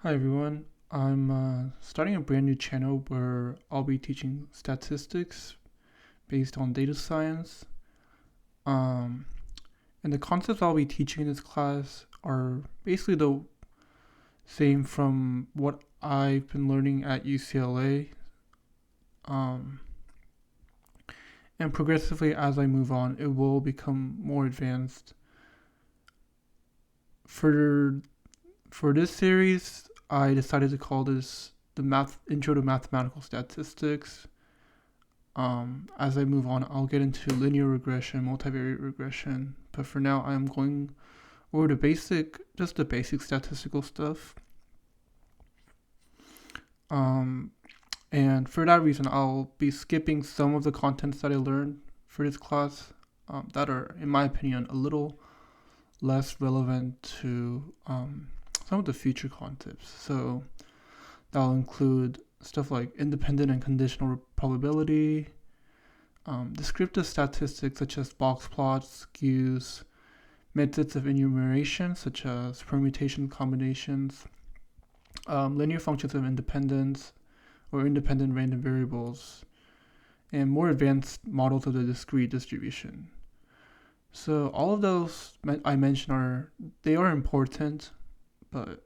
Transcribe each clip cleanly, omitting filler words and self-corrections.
Hi everyone, I'm starting a brand new channel where I'll be teaching statistics based on data science. Um, and the concepts I'll be teaching in this class are basically the same from what I've been learning at UCLA. Um, and progressively as I move on, it will become more advanced. For this series, I decided to call this the Intro to Mathematical Statistics. As I move on, I'll get into linear regression, multivariate regression, but for now, I'm going over the basic statistical stuff. And for that reason, I'll be skipping some of the contents that I learned for this class that are, in my opinion, a little less relevant to some of the future concepts. So that'll include stuff like independent and conditional probability, descriptive statistics such as box plots, skews, methods of enumeration such as permutation combinations, linear functions of independence or independent random variables, and more advanced models of the discrete distribution. So all of those I mentioned are important, but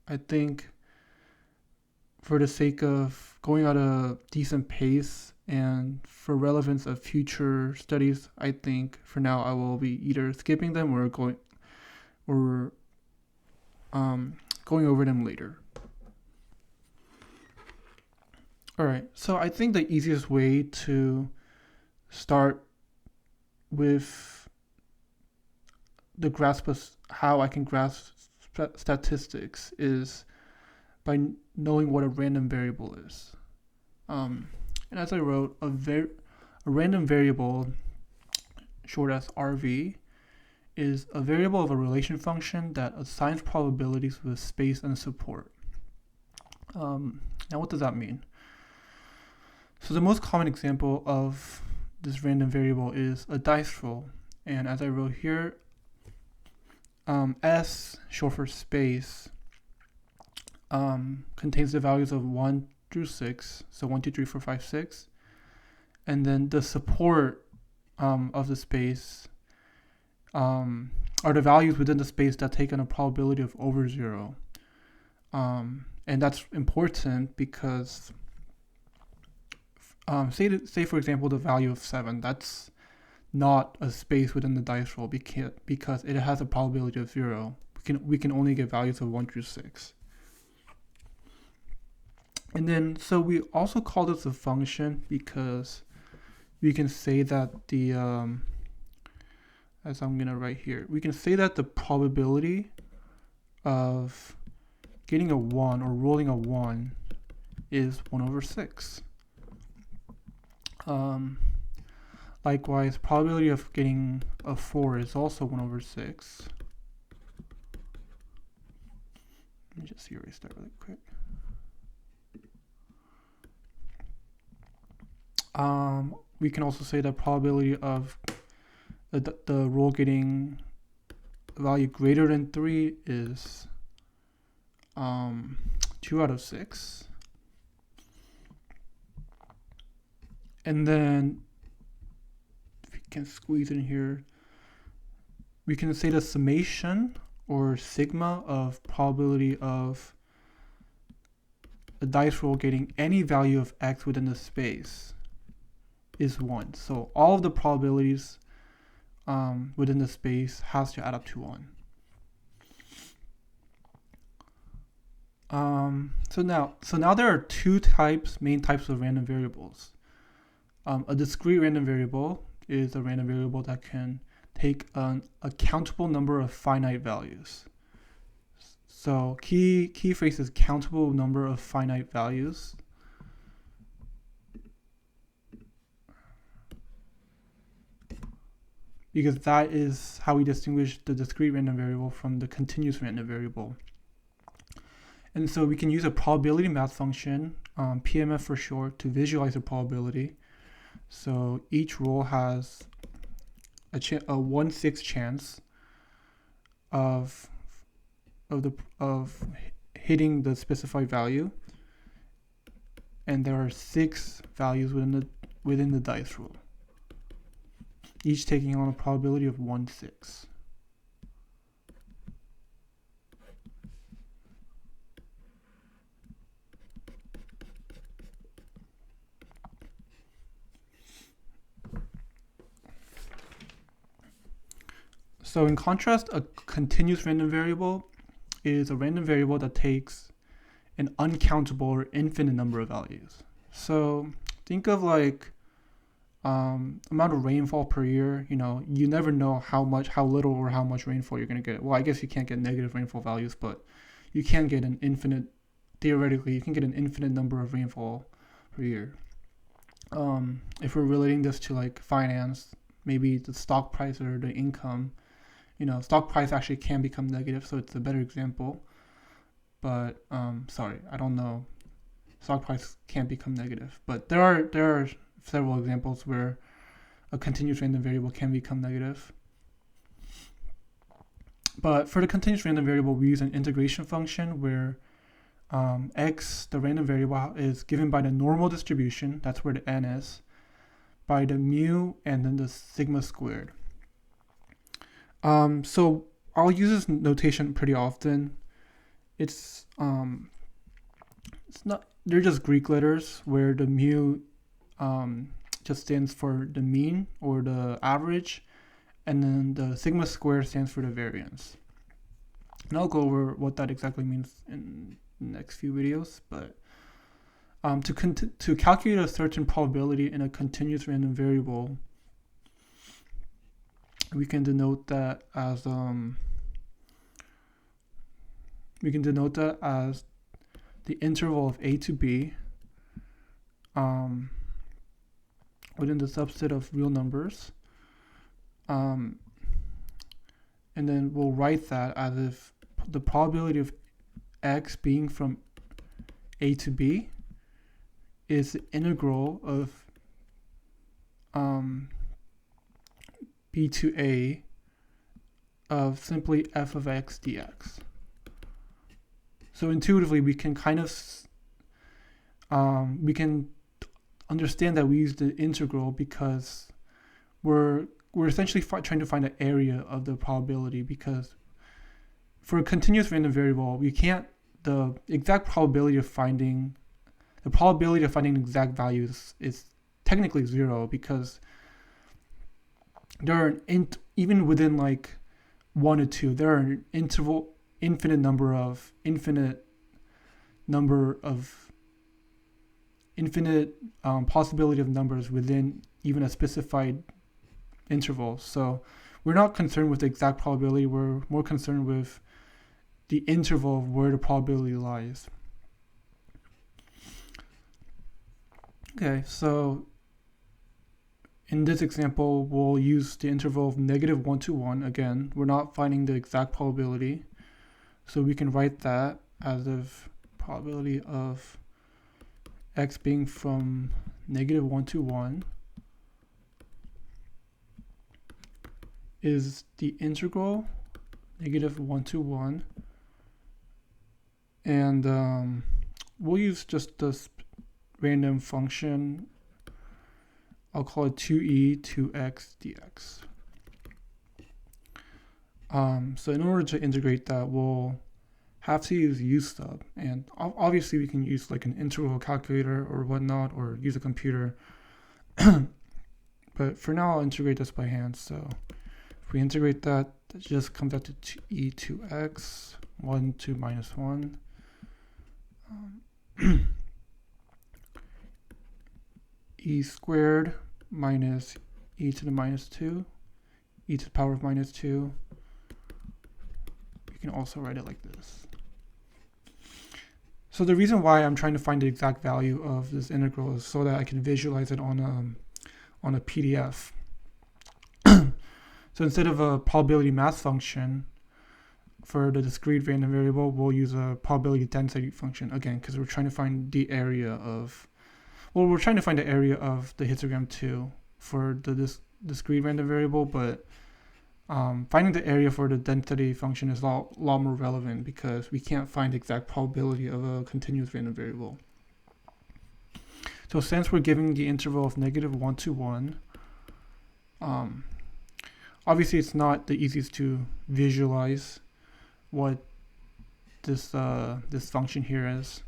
I think for the sake of going at a decent pace and for relevance of future studies, I think for now I will be either skipping them or going over them later. Alright, so I think the easiest way to start with the grasp of how I can grasp statistics is by knowing what a random variable is. And as I wrote, a random variable, short as RV, is a variable of a relation function that assigns probabilities with space and support. Now, what does that mean? So the most common example of this random variable is a dice roll. And as I wrote here, S, short for space, contains the values of 1 through 6, so 1, 2, 3, 4, 5, 6. And then the support of the space are the values within the space that take on a probability of over 0. And that's important because, say for example, the value of 7, that's not a space within the dice roll because it has a probability of 0. We can only get values of 1 through 6. And then, so we also call this a function because we can say that the, as I'm going to write here, we can say that the probability of getting a 1 or rolling a 1 is 1 over 6. Likewise, probability of getting a 4 is also 1 over 6. Let me just erase that really quick. We can also say the probability of the roll getting a value greater than 3 is 2 out of 6. And then, if we can squeeze in here, we can say the summation or sigma of probability of a dice roll getting any value of x within the space is 1. So all of the probabilities within the space has to add up to 1. So now there are two main types of random variables. A discrete random variable is a random variable that can take a countable number of finite values. So key phrase is countable number of finite values. Because that is how we distinguish the discrete random variable from the continuous random variable. And so we can use a probability math function, PMF for short, to visualize the probability. So each roll has a 1/6 chance of hitting the specified value, and there are 6 values within the dice roll, each taking on a probability of 1/6. So in contrast, a continuous random variable is a random variable that takes an uncountable or infinite number of values. So think of like amount of rainfall per year. You never know how little or how much rainfall you're going to get. Well, I guess you can't get negative rainfall values, but you can get theoretically, you can get an infinite number of rainfall per year. If we're relating this to like finance, maybe the stock price or the income, stock price actually can become negative, so it's a better example. But sorry, I don't know. Stock price can't become negative, but there are several examples where a continuous random variable can become negative. But for the continuous random variable, we use an integration function where x, the random variable, is given by the normal distribution, that's where the n is, by the mu and then the sigma squared. So I'll use this notation pretty often. It's not, they're just Greek letters where the mu just stands for the mean or the average, and then the sigma squared stands for the variance. And I'll go over what that exactly means in the next few videos. But to calculate a certain probability in a continuous random variable, we can denote that as the interval of a to b within the subset of real numbers, and then we'll write that as if the probability of x being from a to b is the integral of b to a of simply f of x dx. So intuitively, we can kind of we can understand that we use the integral because we're essentially trying to find the area of the probability, because for a continuous random variable, the probability of finding the exact values is technically 0, because there are even within like 1 or 2, there are an infinite possibility of numbers within even a specified interval. So we're not concerned with the exact probability, we're more concerned with the interval of where the probability lies. Okay, so in this example, we'll use the interval of -1 to 1. Again, we're not finding the exact probability, so we can write that as if probability of x being from -1 to 1 is the integral -1 to 1, and we'll use just this random function. I'll call it 2e to x dx. So in order to integrate that, we'll have to use usub, and obviously we can use like an integral calculator or whatnot, or use a computer. But for now, I'll integrate this by hand. So if we integrate that, it just comes out to 2e to x 1 to -1. E squared minus e to the -2, e to the power of -2. You can also write it like this. So the reason why I'm trying to find the exact value of this integral is so that I can visualize it on a PDF. So instead of a probability mass function for the discrete random variable, we'll use a probability density function, again, because we're trying to find the area of the histogram 2 for the discrete random variable, but finding the area for the density function is a lot more relevant because we can't find the exact probability of a continuous random variable. So since we're giving the interval of -1 to 1, obviously it's not the easiest to visualize what this function here is.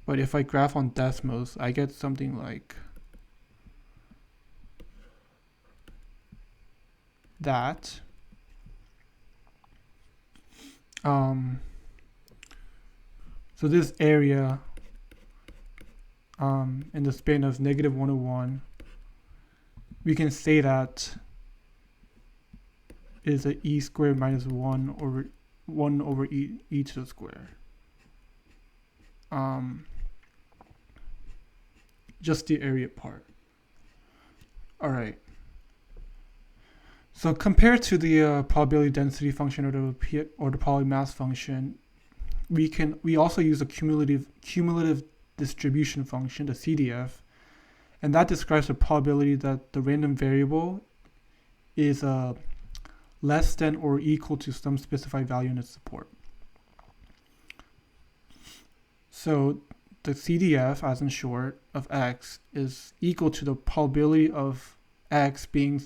But if I graph on Desmos, I get something like that. So this area in the span of -1 to 1, we can say that is a e squared minus 1 over e to the square. Just the area part. All right. So compared to the probability density function or the probability mass function, we also use a cumulative distribution function, the CDF, and that describes the probability that the random variable is less than or equal to some specified value in its support. So the CDF, as in short, of x is equal to the probability of x being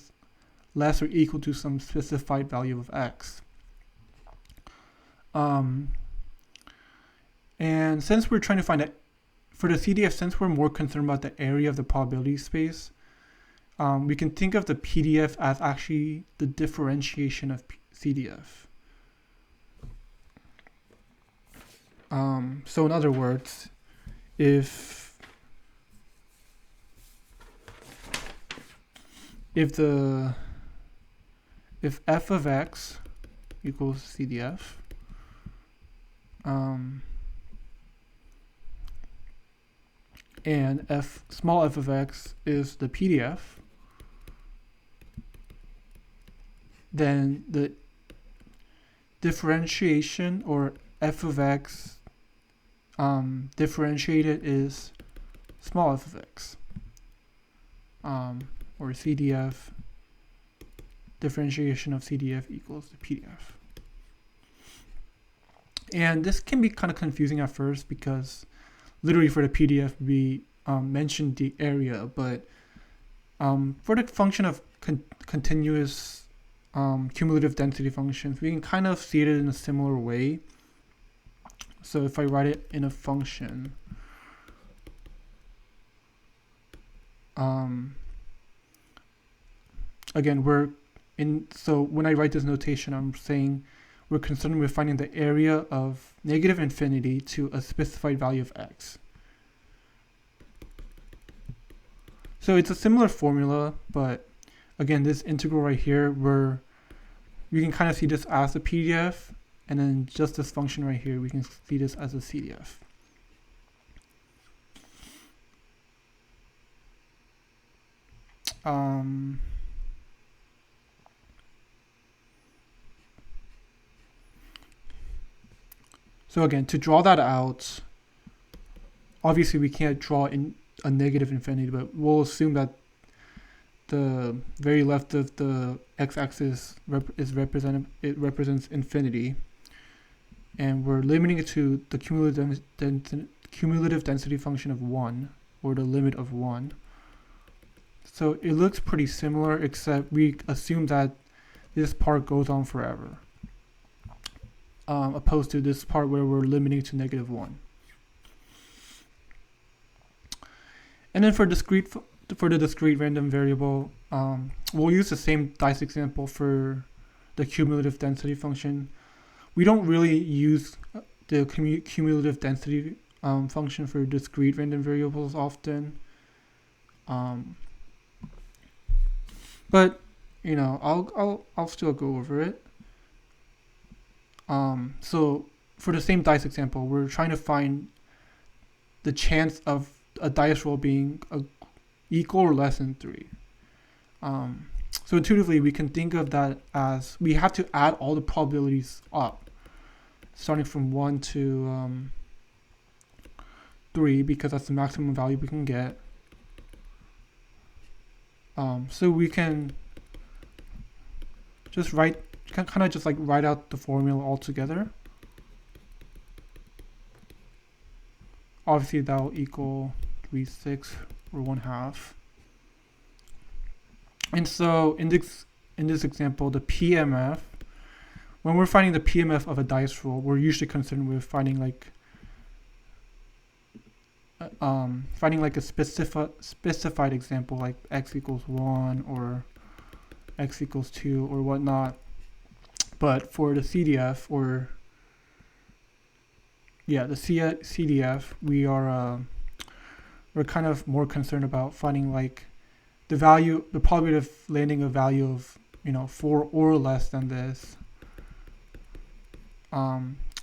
less or equal to some specified value of x. And since we're trying to find it for the CDF, since we're more concerned about the area of the probability space, we can think of the PDF as actually the differentiation of CDF. So in other words, if f of x equals CDF, and small f of x is the PDF, then the differentiation, or f of x differentiated, is small f of x, or CDF differentiation of CDF equals the PDF. And this can be kind of confusing at first because literally for the PDF we mentioned the area, but for the function of continuous cumulative density functions, we can kind of see it in a similar way. So if I write it in a function, again, so when I write this notation, I'm saying we're concerned with finding the area of -infinity to a specified value of x. So it's a similar formula, but again, this integral right here, you can kind of see this as a PDF, and then just this function right here, we can see this as a CDF. So again, to draw that out, obviously we can't draw in a negative infinity, but we'll assume that the very left of the x-axis represents infinity, and we're limiting it to the cumulative density function of 1, or the limit of 1. So it looks pretty similar, except we assume that this part goes on forever, opposed to this part where we're limiting to -1. And then for the discrete random variable, we'll use the same dice example for the cumulative density function. We don't really use the cumulative density function for discrete random variables often, but you know, I'll still go over it. So for the same dice example, we're trying to find the chance of a dice roll being equal or less than 3. So intuitively, we can think of that as we have to add all the probabilities up, starting from 1 to 3, because that's the maximum value we can get. So we can just write, kind of just like write out the formula altogether. Obviously that will equal 3/6 or 1/2. And so in this example, the PMF, when we're finding the PMF of a dice roll, we're usually concerned with finding like a specified example, like x equals 1 or x equals 2 or whatnot. But for the CDF or the CDF, we're kind of more concerned about finding like the probability of landing a value of 4 or less than this.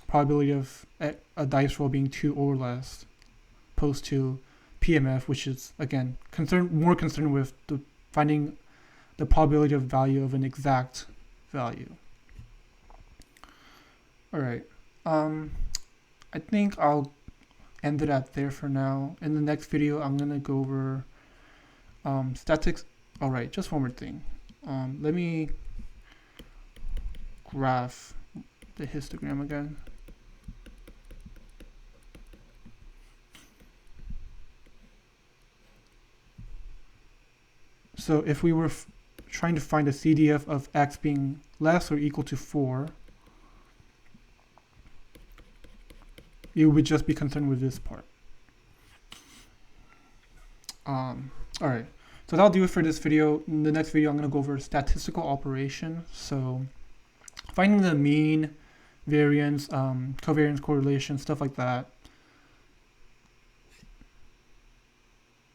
Probability of a dice roll being 2 or less, opposed to PMF, which is again more concerned with finding the probability of value of an exact value. All right. I think I'll end it at there for now. In the next video, I'm gonna go over statistics. All right, just one more thing. Let me graph the histogram again. So if we were trying to find a CDF of x being less or equal to 4, you would just be concerned with this part. All right, so that'll do it for this video. In the next video, I'm going to go over statistical operation. So finding the mean, variance, covariance, correlation, stuff like that.